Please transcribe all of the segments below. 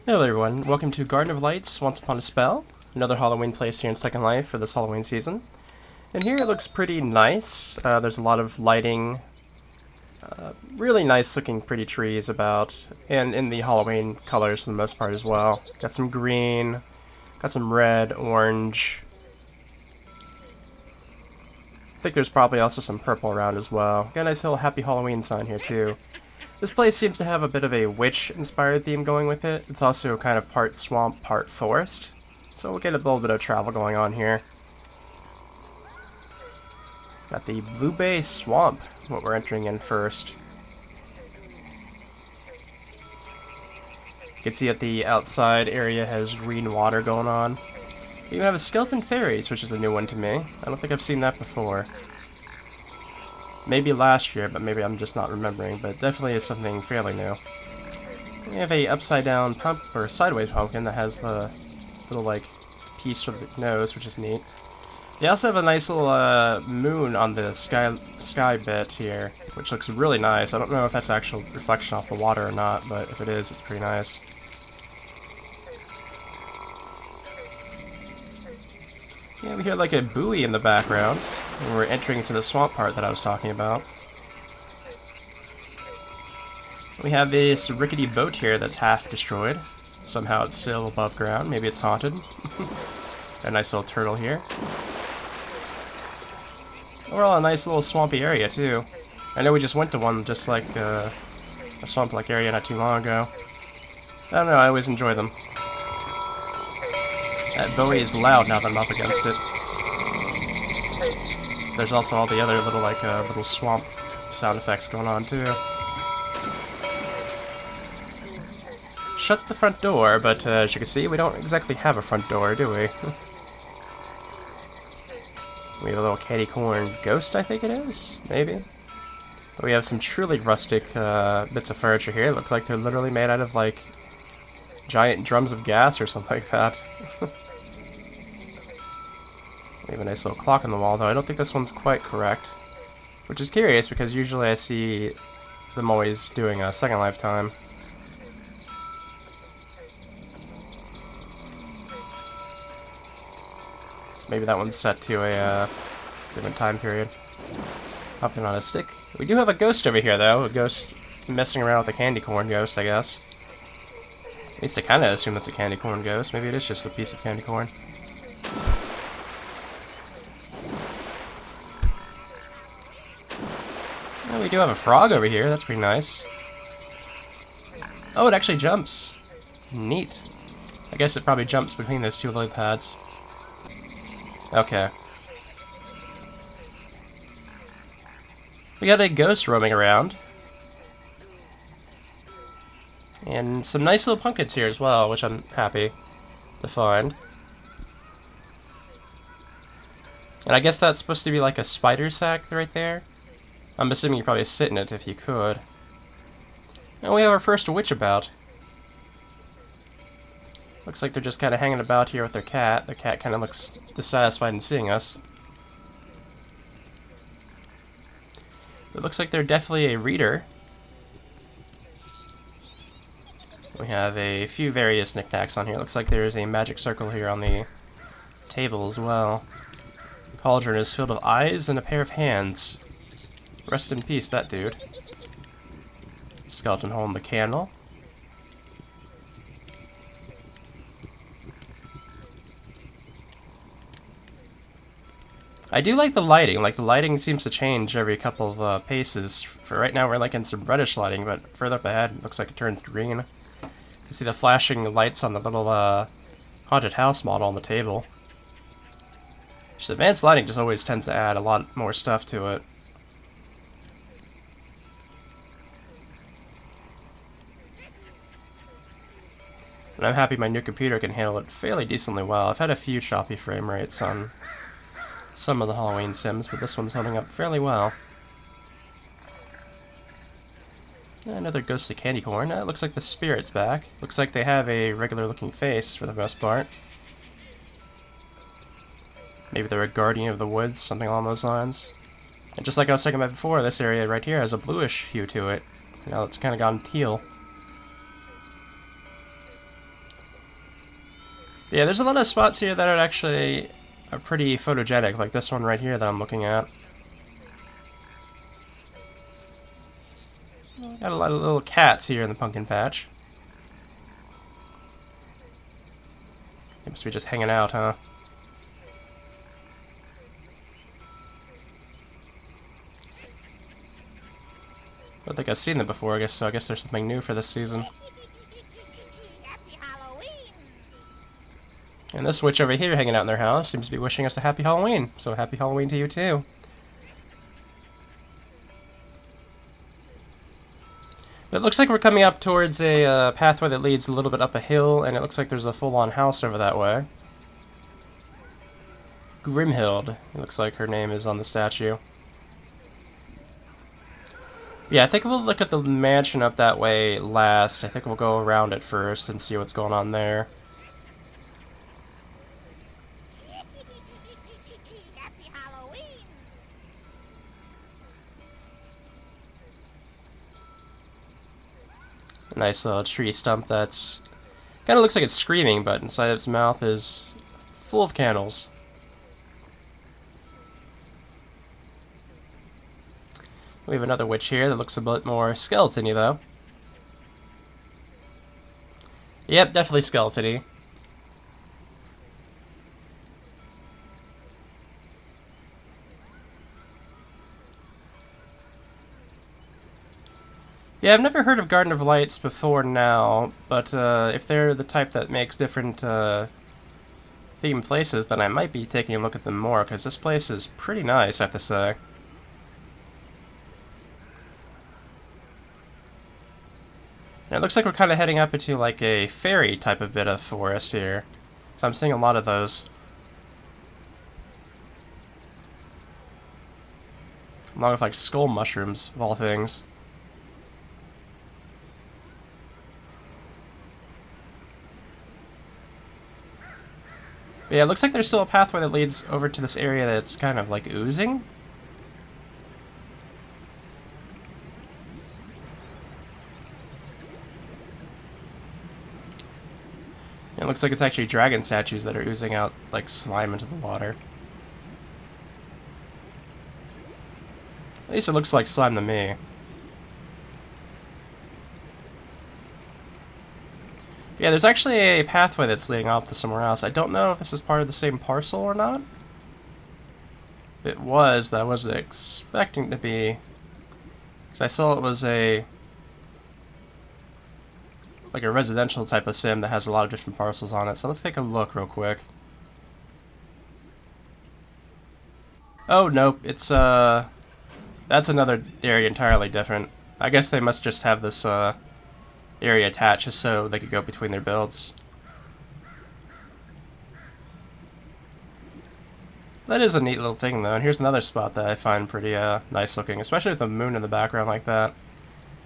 Hello everyone, welcome to Garden of Lights Once Upon a Spell, another Halloween place here in Second Life for this Halloween season. And here it looks pretty nice. There's a lot of lighting, really nice looking pretty trees about, and in the Halloween colors for the most part as well. Got some green, got some red, orange. I think there's probably also some purple around as well. Got a nice little Happy Halloween sign here too. This place seems to have a bit of a witch-inspired theme going with it. It's also kind of part swamp, part forest. So we'll get a little bit of travel going on here. Got the Blue Bay Swamp, what we're entering in first. You can see that the outside area has green water going on. You have a Skeleton Fairies, which is a new one to me. I don't think I've seen that before. Maybe last year, but maybe I'm just not remembering, but definitely is something fairly new. We have a upside down or sideways pumpkin that has the little, like, piece for the nose, which is neat. They also have a nice little moon on the sky bit here, which looks really nice. I don't know if that's actual reflection off the water or not, but if it is, it's pretty nice. Yeah, we hear like a buoy in the background, and we're entering into the swamp part that I was talking about. We have this rickety boat here that's half destroyed. Somehow it's still above ground. Maybe it's haunted. A nice little turtle here. We're all a nice little swampy area too. I know we just went to one just like a swamp-like area not too long ago. I don't know, I always enjoy them. That buoy is loud now that I'm up against it. There's also all the other little, like, little swamp sound effects going on, too. Shut the front door, but as you can see, we don't exactly have a front door, do we? We have a little candy corn ghost, I think it is? Maybe? But we have some truly rustic bits of furniture here. Look like they're literally made out of, like, giant drums of gas or something like that. We have a nice little clock on the wall, though I don't think this one's quite correct. Which is curious, because usually I see them always doing a Second Life time. So maybe that one's set to a different time period. Pumpkin on a stick. We do have a ghost over here, though. A ghost messing around with a candy corn ghost, I guess. At least I kind of assume that's a candy corn ghost. Maybe it is just a piece of candy corn. Oh, we do have a frog over here. That's pretty nice. Oh, it actually jumps. Neat. I guess it probably jumps between those two lily pads. Okay. We got a ghost roaming around. And some nice little pumpkins here as well, which I'm happy to find. And I guess that's supposed to be like a spider sack right there. I'm assuming you probably sit in it if you could. And we have our first witch about. Looks like they're just kind of hanging about here with their cat. The cat kind of looks dissatisfied in seeing us. It looks like they're definitely a reader. We have a few various knickknacks on here. Looks like there's a magic circle here on the table as well. Cauldron is filled with eyes and a pair of hands. Rest in peace, that dude. Skeleton holding the candle. I do like the lighting. Like, the lighting seems to change every couple of paces. For right now, we're like in some reddish lighting, but further up ahead, it looks like it turns green. You can see the flashing lights on the little haunted house model on the table. Just advanced lighting just always tends to add a lot more stuff to it. And I'm happy my new computer can handle it fairly decently well. I've had a few choppy frame rates on some of the Halloween sims, but this one's holding up fairly well. Another ghostly candy corn. It looks like the spirit's back. Looks like they have a regular looking face for the most part. Maybe they're a guardian of the woods, something along those lines. And just like I was talking about before, this area right here has a bluish hue to it. Now it's kind of gone teal. Yeah, there's a lot of spots here that are actually pretty photogenic, like this one right here that I'm looking at. Got a lot of little cats here in the pumpkin patch. They must be just hanging out, huh? I don't think I've seen them before, I guess, so I guess there's something new for this season. Happy Halloween! And this witch over here hanging out in their house seems to be wishing us a happy Halloween. So happy Halloween to you too. It looks like we're coming up towards a pathway that leads a little bit up a hill, and it looks like there's a full-on house over that way. Grimhild, it looks like her name is on the statue. Yeah, I think we'll look at the mansion up that way last. I think we'll go around it first and see what's going on there. Happy Halloween! A nice little tree stump that's... kind of looks like it's screaming, but inside its mouth is full of candles. We have another witch here that looks a bit more skeleton-y, though. Yep, definitely skeleton-y. Yeah, I've never heard of Garden of Lights before now, but if they're the type that makes different themed places, then I might be taking a look at them more, because this place is pretty nice, I have to say. And it looks like we're kind of heading up into like a fairy type of bit of forest here. So I'm seeing a lot of those. Along with like skull mushrooms, of all things. But yeah, it looks like there's still a pathway that leads over to this area that's kind of like oozing. It looks like it's actually dragon statues that are oozing out like slime into the water. At least it looks like slime to me. Yeah, there's actually a pathway that's leading off to somewhere else. I don't know if this is part of the same parcel or not. If it was, that I wasn't expecting to be. Because I saw it was like a residential type of sim that has a lot of different parcels on it. So let's take a look real quick. Oh, nope. It's, that's another area entirely different. I guess they must just have this, area attached just so they could go between their builds. That is a neat little thing, though. And here's another spot that I find pretty, nice looking, especially with the moon in the background like that.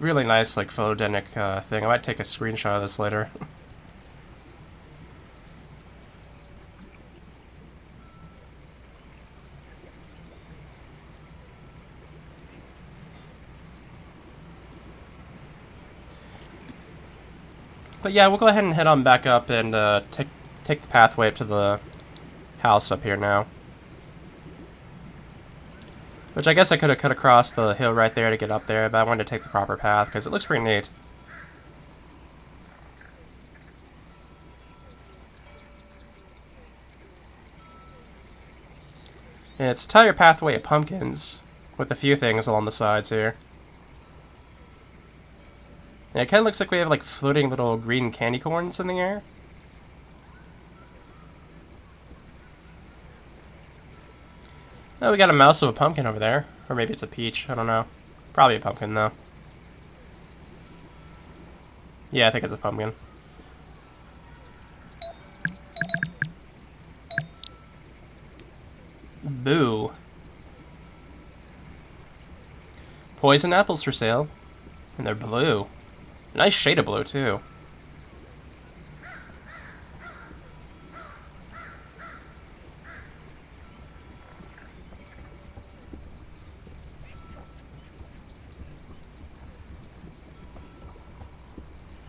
Really nice, like, photogenic thing. I might take a screenshot of this later. But yeah, we'll go ahead and head on back up and take the pathway up to the house up here now. Which I guess I could have cut across the hill right there to get up there, but I wanted to take the proper path because it looks pretty neat. It's a entire pathway of pumpkins, with a few things along the sides here. And it kind of looks like we have like floating little green candy corns in the air. Oh, we got a mouse of a pumpkin over there. Or maybe it's a peach, I don't know. Probably a pumpkin, though. Yeah, I think it's a pumpkin. Boo. Poison apples for sale. And they're blue. Nice shade of blue, too.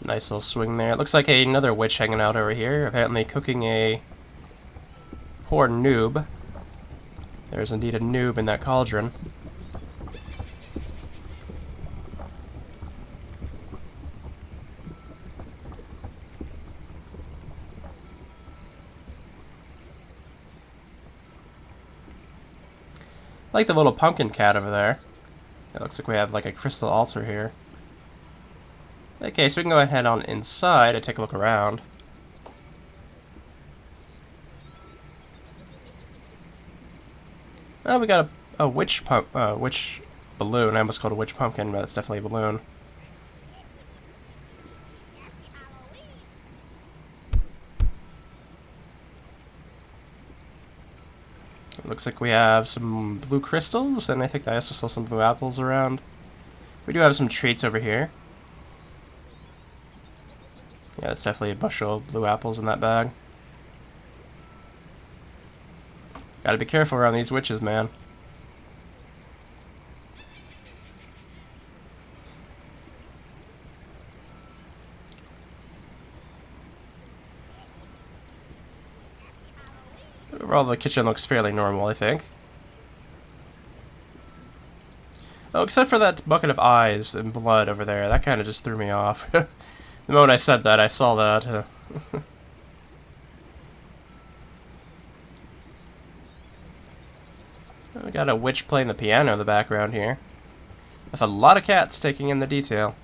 Nice little swing there. It looks like another witch hanging out over here, apparently cooking a poor noob. There's indeed a noob in that cauldron. I like the little pumpkin cat over there. It looks like we have like a crystal altar here. Okay, so we can go ahead on inside and take a look around. Oh, we got a witch witch balloon. I almost called it a witch pumpkin, but it's definitely a balloon. It looks like we have some blue crystals, and I think I also saw some blue apples around. We do have some treats over here. Yeah, it's definitely a bushel of blue apples in that bag. Gotta be careful around these witches, man. Overall, the kitchen looks fairly normal, I think. Oh, except for that bucket of eyes and blood over there. That kind of just threw me off. The moment I said that, I saw that. We got a witch playing the piano in the background here. With a lot of cats taking in the detail.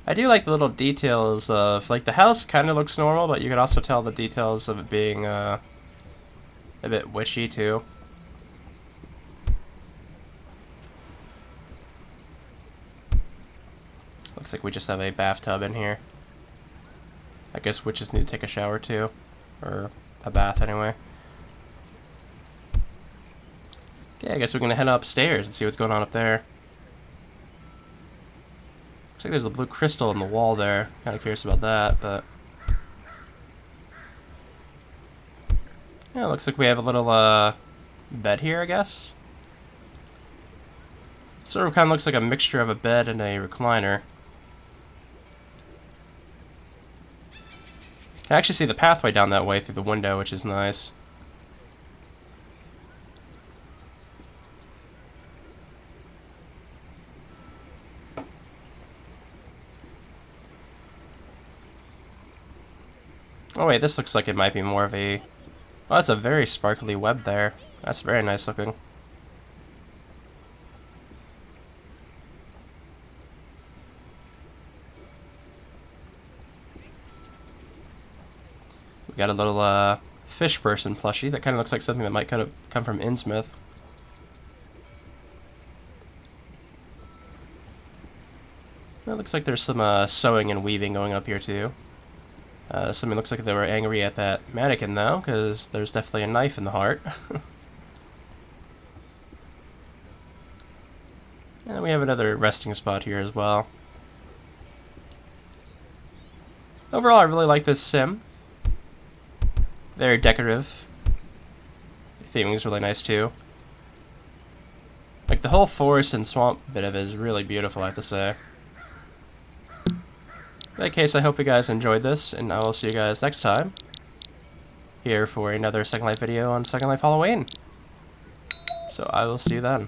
I do like the little details of, like, the house kind of looks normal, but you can also tell the details of it being a bit witchy too. Looks like we just have a bathtub in here. I guess witches need to take a shower too, or a bath anyway. Okay, I guess we're gonna head upstairs and see what's going on up there. Looks like there's a blue crystal in the wall there. Kind of curious about that, but yeah, looks like we have a little bed here, I guess. Sort of kind of looks like a mixture of a bed and a recliner. I can actually see the pathway down that way through the window, which is nice. Oh wait, this looks like it might be more of a... Oh, that's a very sparkly web there. That's very nice looking. We got a little fish person plushie that kind of looks like something that might kind of come from Innsmouth. It looks like there's some sewing and weaving going up here too. Something looks like they were angry at that mannequin though, because there's definitely a knife in the heart. And we have another resting spot here as well. Overall, I really like this sim. Very decorative. The theming is really nice too. Like the whole forest and swamp bit of it is really beautiful, I have to say. In that case, I hope you guys enjoyed this, and I will see you guys next time here for another Second Life video on Second Life Halloween. So I will see you then.